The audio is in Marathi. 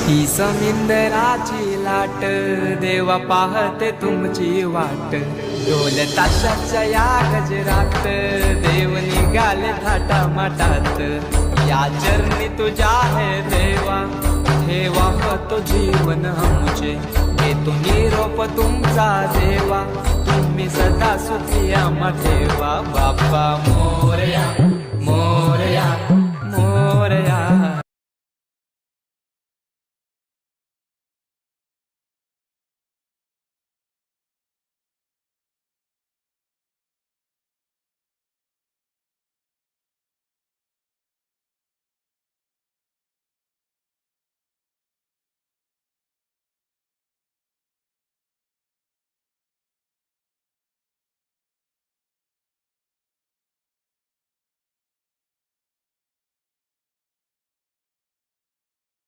ही समिंदराची लाट देवा पाहते तुमची वाट ढोल ताशाच्या या गजरात देव निघाले थाटा माटात या चरणी तुझ्या हे देवा ठेवा तो जीवन आमचे घेतो निरोप तुमचा देवा तुम्ही सदा सुखी आम्हा ठेवा बाप्पा मोरया।